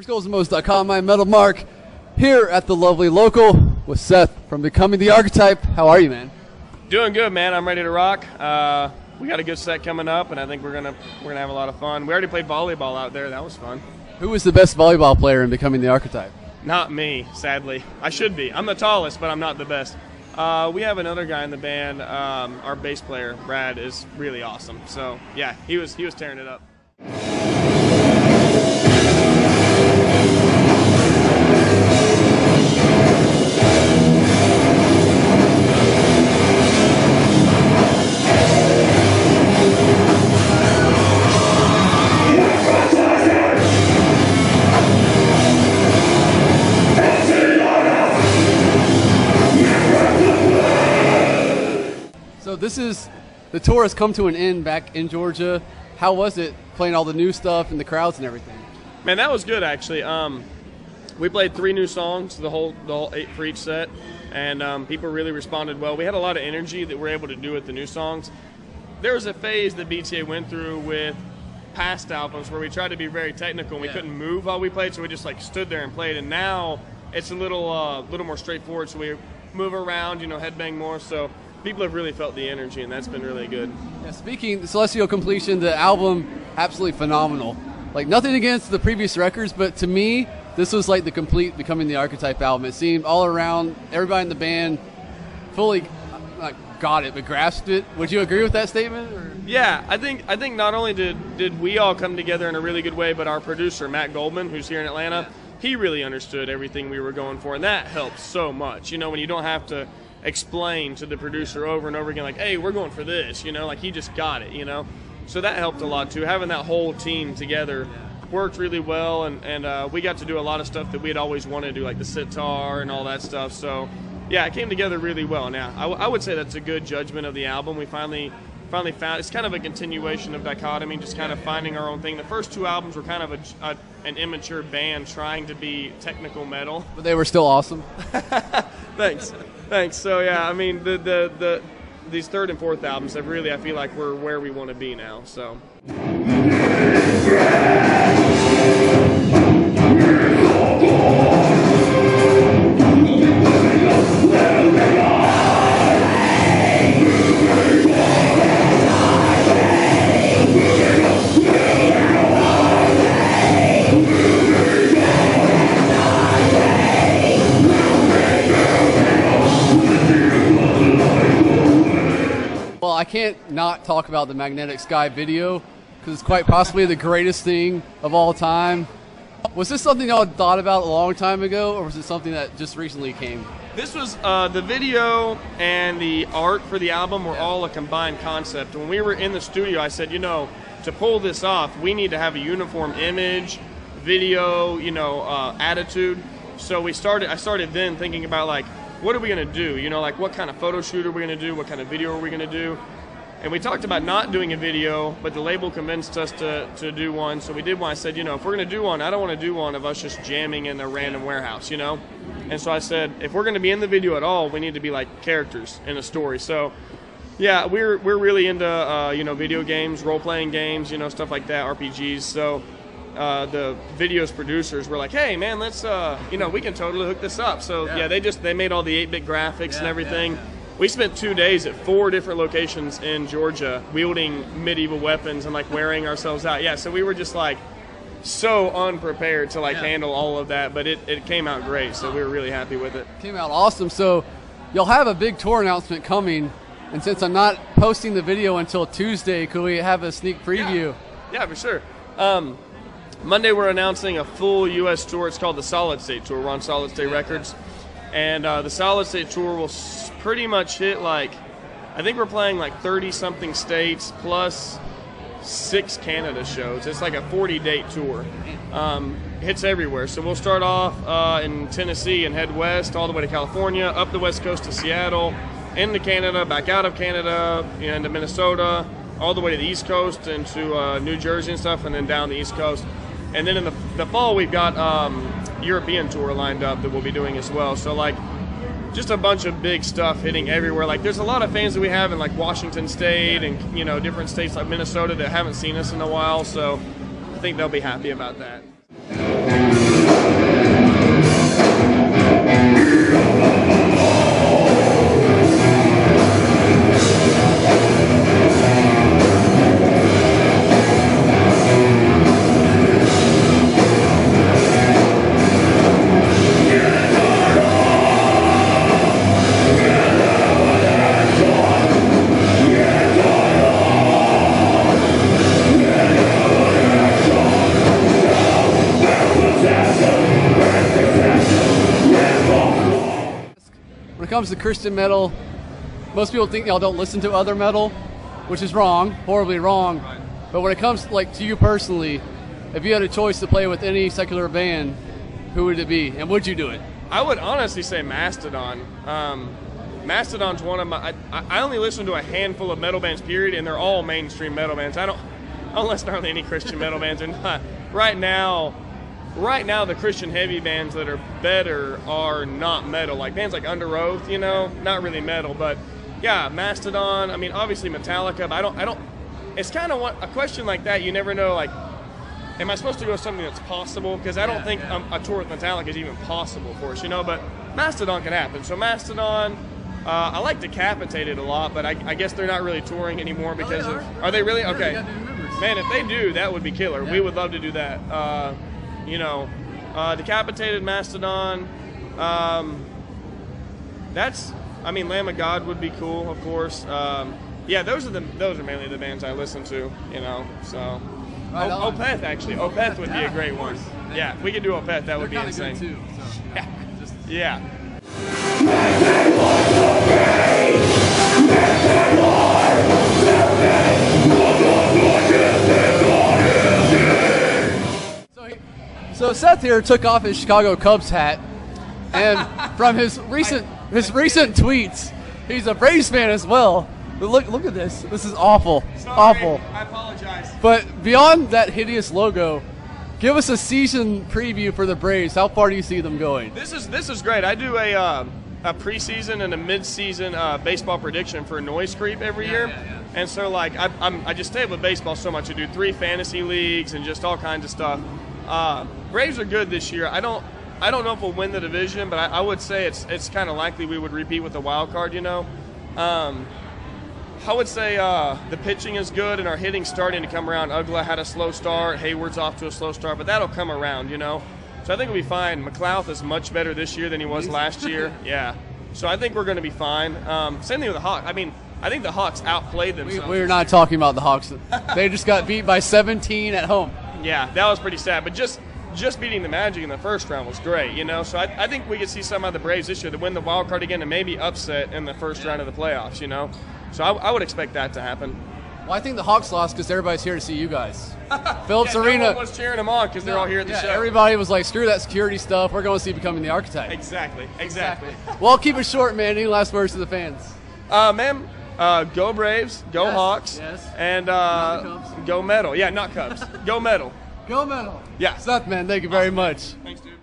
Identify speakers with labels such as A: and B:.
A: GoalsMos.com. I'm Metal Mark here at the lovely local with Seth from Becoming the Archetype. How are you, man?
B: Doing good, man. I'm ready to rock. We got a good set coming up, and I think we're gonna have a lot of fun. We already played volleyball out there. That was fun.
A: Who was the best volleyball player in Becoming the Archetype?
B: Not me, sadly. I should be. I'm the tallest, but I'm not the best. We have another guy in the band. Our bass player, Brad, is really awesome. So yeah, he was tearing it up.
A: The tour has come to an end back in Georgia. How was it playing all the new stuff and the crowds and everything?
B: Man, that was good actually. We played 3 new songs, the whole 8 for each set, and people really responded well. We had a lot of energy that we're able to do with the new songs. There was a phase that BTA went through with past albums where we tried to be very technical and we couldn't move while we played, so we just like stood there and played. And now it's a little more straightforward, so we move around, headbang more. So people have really felt the energy, and that's been really good.
A: Yeah, speaking of Celestial Completion, the album, absolutely phenomenal. Like, nothing against the previous records, but to me, this was like the complete Becoming the Archetype album. It seemed all around, everybody in the band fully got it, but grasped it. Would you agree with that statement? Or?
B: Yeah, I think not only did we all come together in a really good way, but our producer, Matt Goldman, who's here in Atlanta, he really understood everything we were going for, and that helps so much. When you don't have to explain to the producer over and over again, like, hey, we're going for this, like he just got it, So that helped a lot too. Having that whole team together worked really well, and we got to do a lot of stuff that we had always wanted to do, like the sitar and all that stuff. So yeah, it came together really well. Now, I would say that's a good judgment of the album. We finally found, it's kind of a continuation of Dichotomy, just kind of finding our own thing. The first 2 albums were kind of an immature band trying to be technical metal.
A: But they were still awesome.
B: Thanks. So yeah, I mean, these 3rd and 4th albums have really, I feel like we're where we want to be now. So.
A: I can't not talk about the Magnetic Sky video because it's quite possibly the greatest thing of all time. Was this something y'all had thought about a long time ago, or was it something that just recently came?
B: This was the video and the art for the album were all a combined concept. When we were in the studio, I said, to pull this off, we need to have a uniform image, video, attitude. So I started then thinking about, like, what are we going to do? Like, what kind of photo shoot are we going to do? What kind of video are we going to do? And we talked about not doing a video, but the label convinced us to do one. So we did one. I said, if we're going to do one, I don't want to do one of us just jamming in a random warehouse, And so I said, if we're going to be in the video at all, we need to be like characters in a story. So yeah, we're really into, video games, role-playing games, stuff like that, RPGs. So the video's producers were like, hey man, let's we can totally hook this up. So yeah, they made all the 8-bit graphics and everything. Yeah. We spent 2 days at 4 different locations in Georgia wielding medieval weapons and like wearing ourselves out. Yeah, so we were just like so unprepared to handle all of that, but it came out great, so we were really happy with it.
A: Came out awesome. So you'll have a big tour announcement coming, and since I'm not posting the video until Tuesday, could we have a sneak preview?
B: Yeah, for sure. Monday we're announcing a full U.S. tour. It's called the Solid State Tour. We're on Solid State Records. And the Solid State Tour will pretty much hit I think we're playing 30-something states plus 6 Canada shows. It's like a 40-date tour. Hits everywhere. So we'll start off in Tennessee and head west all the way to California, up the west coast to Seattle, into Canada, back out of Canada, into Minnesota, all the way to the East Coast and to New Jersey and stuff, and then down the East Coast. And then in the fall, we've got European tour lined up that we'll be doing as well. So like, just a bunch of big stuff hitting everywhere. Like, there's a lot of fans that we have in like Washington State and, you know, different states like Minnesota that haven't seen us in a while. So I think they'll be happy about that.
A: When it comes to Christian metal, most people think y'all don't listen to other metal, which is wrong, horribly wrong.
B: Right.
A: But when it comes like to you personally, if you had a choice to play with any secular band, who would it be, and would you do it?
B: I would honestly say Mastodon. Mastodon's one of my. I only listen to a handful of metal bands, period, and they're all mainstream metal bands. I don't listen to hardly any Christian metal bands. Or not. Right now, the Christian heavy bands that are better are not metal. Like bands like Under Oath, you know, not really metal, but yeah, Mastodon. I mean, obviously Metallica. But I don't. It's kind of a question like that. You never know. Like, am I supposed to go with something that's possible? Because I don't think a tour with Metallica is even possible for us, you know. But Mastodon can happen. So Mastodon. I like Decapitated a lot, but I guess they're not really touring anymore because are they really? Okay. Man, if they do, that would be killer. Yeah. We would love to do that. You know, Decapitated, Mastodon. That's, I mean, Lamb of God would be cool, of course. Yeah, those are mainly the bands I listen to. You know, so right Opeth actually. Opeth would be a great one. Yeah, if we could do Opeth, that would be insane. Good too, so, yeah.
A: So Seth here took off his Chicago Cubs hat, and from his recent tweets, he's a Braves fan as well. But look at this. This is awful.
B: Sorry,
A: awful.
B: I apologize.
A: But beyond that hideous logo, give us a season preview for the Braves. How far do you see them going?
B: This is great. I do a preseason and a mid-season baseball prediction for Noise Creep every year. Yeah. And so like I just stay with baseball so much. I do 3 fantasy leagues and just all kinds of stuff. Braves are good this year. I don't know if we'll win the division, but I would say it's kind of likely we would repeat with the wild card. You know, I would say the pitching is good and our hitting's starting to come around. Ugla had a slow start. Hayward's off to a slow start, but that'll come around. You know, so I think we'll be fine. McLeod is much better this year than he was last year. Yeah, so I think we're going to be fine. Same thing with the Hawks. I mean, I think the Hawks outplayed themselves.
A: We're not talking about the Hawks. They just got beat by 17 at home.
B: Yeah, that was pretty sad. But just beating the Magic in the first round was great, you know. So I think we could see some of the Braves this year to win the wild card again and maybe upset in the first round of the playoffs, you know. So I would expect that to happen.
A: Well, I think the Hawks lost because everybody's here to see you guys. Phillips Arena.
B: No one was cheering them on because they're all here at the show.
A: Everybody was like, screw that security stuff. We're going to see Becoming the Archetype.
B: Exactly.
A: Well, I'll keep it short, man. Any last words to the fans?
B: Man, go Braves, go Hawks, and go Metal. Yeah, not Cubs. Go Metal.
A: Go Metal.
B: Yeah.
A: Seth, man, thank you very much.
B: Thanks, dude.